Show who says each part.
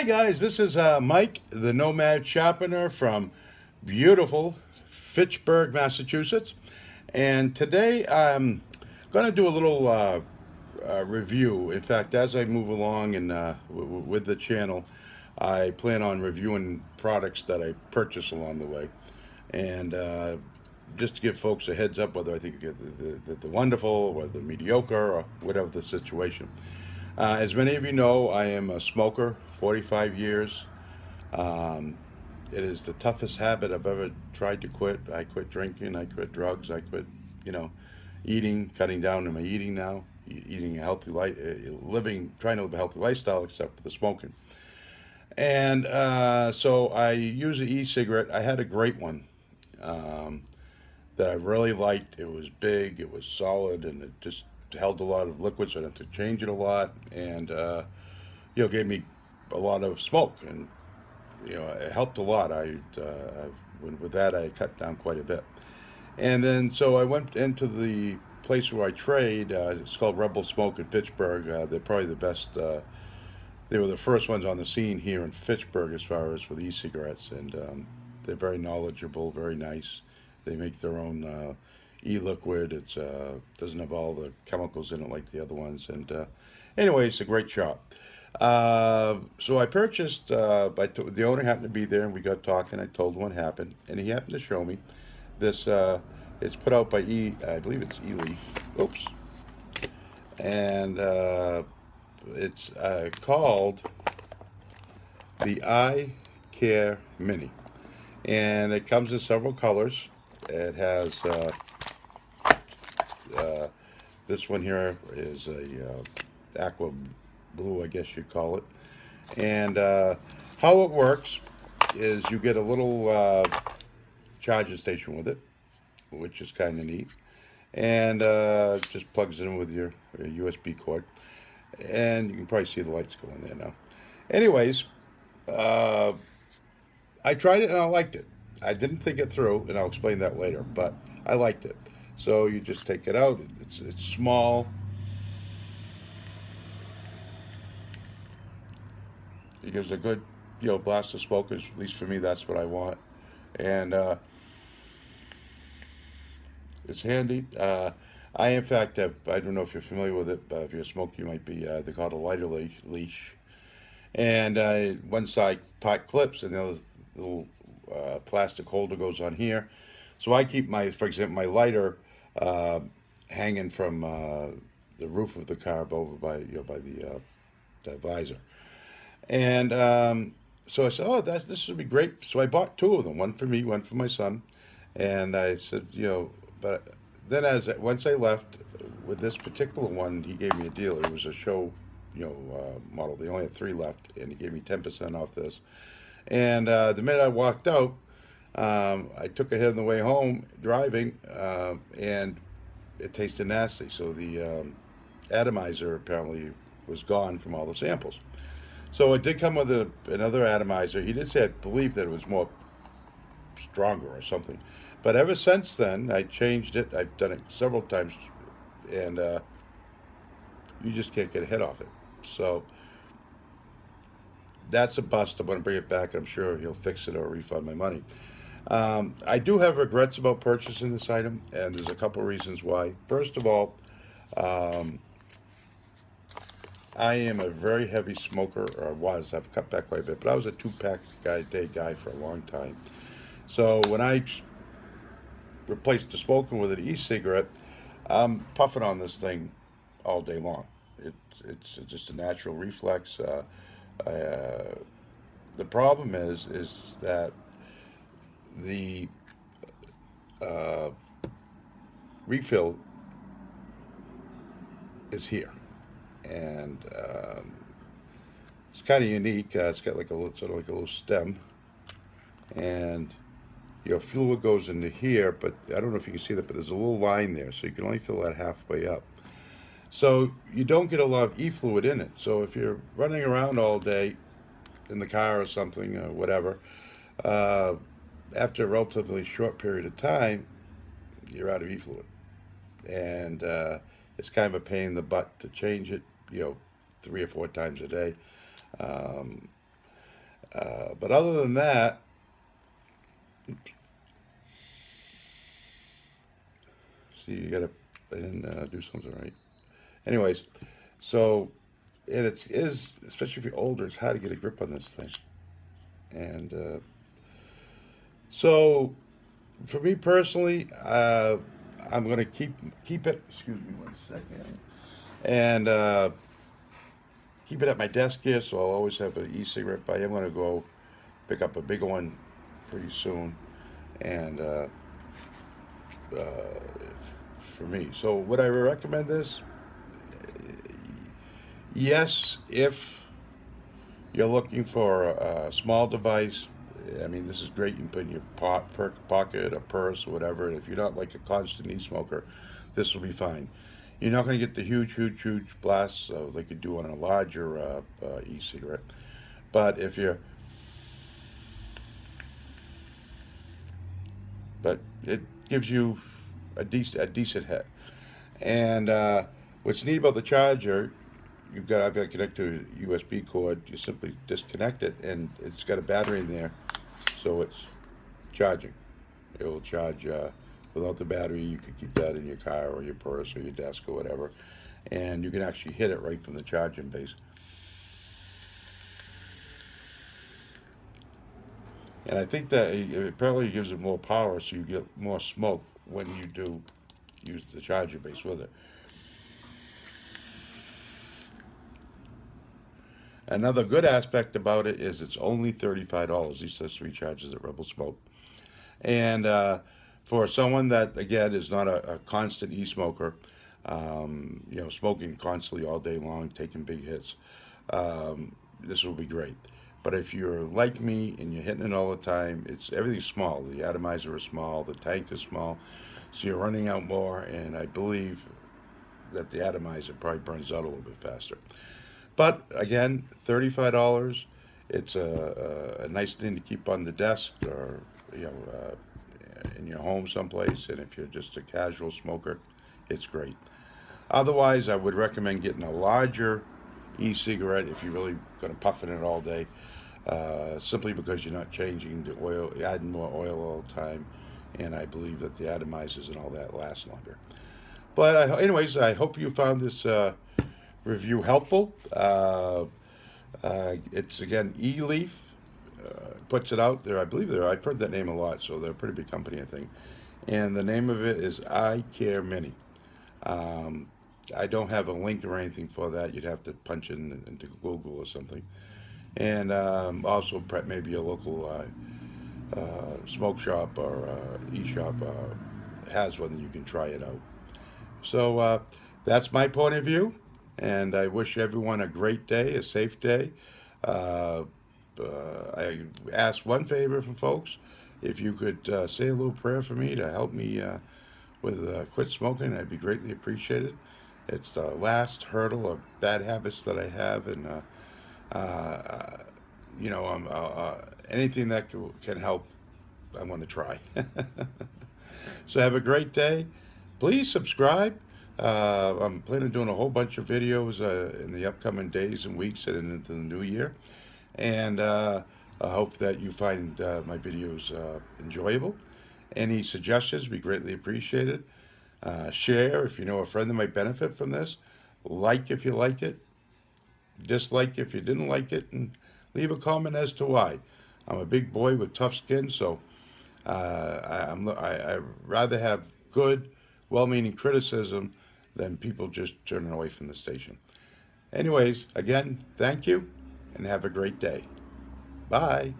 Speaker 1: guys, this is Mike, the Nomad Sharpener from beautiful Fitchburg, Massachusetts. And today I'm going to do a little review. In fact, as I move along and with the channel, I plan on reviewing products that I purchase along the way. And just to give folks a heads up whether I think the wonderful or the mediocre or whatever the situation. As many of you know, I am a smoker, 45 years. It is the toughest habit I've ever tried to quit. I quit drinking, I quit drugs, I quit, eating, cutting down on my eating now, eating a healthy life, trying to live a healthy lifestyle except for the smoking. And so I use an e-cigarette. I had a great one that I really liked. It was big, it was solid, and it just held a lot of liquid, so I didn't have to change it a lot, and gave me a lot of smoke, and it helped a lot. With that I cut down quite a bit, and then so I went into the place where I trade. It's called Rebel Smoke in Fitchburg. They're probably the best. They were the first ones on the scene here in Fitchburg as far as with e-cigarettes, and they're very knowledgeable, very nice. They make their own e-liquid. It doesn't have all the chemicals in it like the other ones, and anyway, it's a great shop. So I purchased, the owner happened to be there, and we got talking. I told him what happened, and he happened to show me this. It's put out by I believe it's E-Leaf. Oops. And it's called the Icare Mini, and it comes in several colors. It has this one here is a aqua blue, I guess you'd call it. And how it works is you get a little charging station with it, which is kind of neat, and just plugs in with your USB cord, and you can probably see the lights going there now. Anyways, I tried it and I liked it. I didn't think it through, and I'll explain that later, but I liked it. So you just take it out. It's small. It gives a good, blast of smoke. At least for me, that's what I want. And it's handy. I, in fact, have, I don't know if you're familiar with it, but if you're a smoker, you might be. They call it a lighter leash. And one side pot clips, and the other little plastic holder goes on here. So I keep for example, my lighter hanging from the roof of the car over by the visor. And so I said, oh, this would be great. So I bought two of them, one for me, one for my son. And I said, but then once I left with this particular one, he gave me a deal. It was a show, model. They only had 3 left, and he gave me 10% off this. And the minute I walked out, I took a hit on the way home driving, and it tasted nasty. So the atomizer apparently was gone from all the samples. So it did come with another atomizer. He did say, I believe that it was more stronger or something. But ever since then, I changed it. I've done it several times, and you just can't get a hit off it. So that's a bust. I'm going to bring it back. I'm sure he'll fix it or refund my money. I do have regrets about purchasing this item, and there's a couple reasons why. First of all, I am a very heavy smoker, or was. I've cut back quite a bit, but I was a 2-pack a day guy for a long time. So when I replaced the smoking with an e-cigarette, I'm puffing on this thing all day long. It's just a natural reflex. The problem is that the refill is here, and it's kind of unique. It's got like sort of like a little stem, and your fluid goes into here, but I don't know if you can see that, but there's a little line there, so you can only fill that halfway up. So you don't get a lot of e-fluid in it. So if you're running around all day in the car or something or whatever, after a relatively short period of time, you're out of e-fluid. And it's kind of a pain in the butt to change it, 3 or 4 times a day. But other than that, see, you gotta, I didn't do something right. Anyways, so, and it is, especially if you're older, it's hard to get a grip on this thing. And so, for me personally, I'm gonna keep it. Excuse me one second. And keep it at my desk here, so I'll always have an e-cigarette. But I am gonna go pick up a bigger one pretty soon, and for me. So would I recommend this? Yes, if you're looking for a small device. I mean, this is great. You can put in your pocket, a purse, whatever. And if you're not like a constant e-smoker, this will be fine. You're not going to get the huge blasts like you do on a larger e-cigarette. But if you're, but it gives you a decent hit. And what's neat about the charger, I've got to connect to a USB cord. You simply disconnect it, and it's got a battery in there, so it's charging. It will charge without the battery. You can keep that in your car or your purse or your desk or whatever, and you can actually hit it right from the charging base. And I think that it apparently gives it more power, so you get more smoke when you do use the charger base with it. Another good aspect about it is it's only $35. These are 3 charges at Rebel Smoke. And for someone that, again, is not a constant e-smoker, smoking constantly all day long, taking big hits, this will be great. But if you're like me and you're hitting it all the time, everything's small. The atomizer is small, the tank is small, so you're running out more. And I believe that the atomizer probably burns out a little bit faster. But again, $35. It's a nice thing to keep on the desk or in your home someplace. And if you're just a casual smoker, it's great. Otherwise, I would recommend getting a larger e-cigarette if you're really going to puff in it all day. Simply because you're not changing the oil, you're adding more oil all the time, and I believe that the atomizers and all that last longer. But anyways, I hope you found this review helpful. It's again eLeaf puts it out there. I believe I've heard that name a lot, so they're a pretty big company, I think. And the name of it is Icare Mini. I don't have a link or anything for that. You'd have to punch in into Google or something. And also maybe a local smoke shop or e-shop has one that you can try it out. So that's my point of view, and I wish everyone a great day, a safe day. I ask one favor from folks. If you could say a little prayer for me to help me with quit smoking, I'd be greatly appreciated. It's the last hurdle of bad habits that I have, and anything that can help, I'm going to try. So have a great day. Please subscribe. I'm planning on doing a whole bunch of videos in the upcoming days and weeks and into the new year. And I hope that you find my videos enjoyable. Any suggestions would be greatly appreciated. Share if you know a friend that might benefit from this. Like if you like it. Dislike if you didn't like it. And leave a comment as to why. I'm a big boy with tough skin, so I rather have good, well-meaning criticism than people just turning away from the station. Anyways, again, thank you, and have a great day. Bye.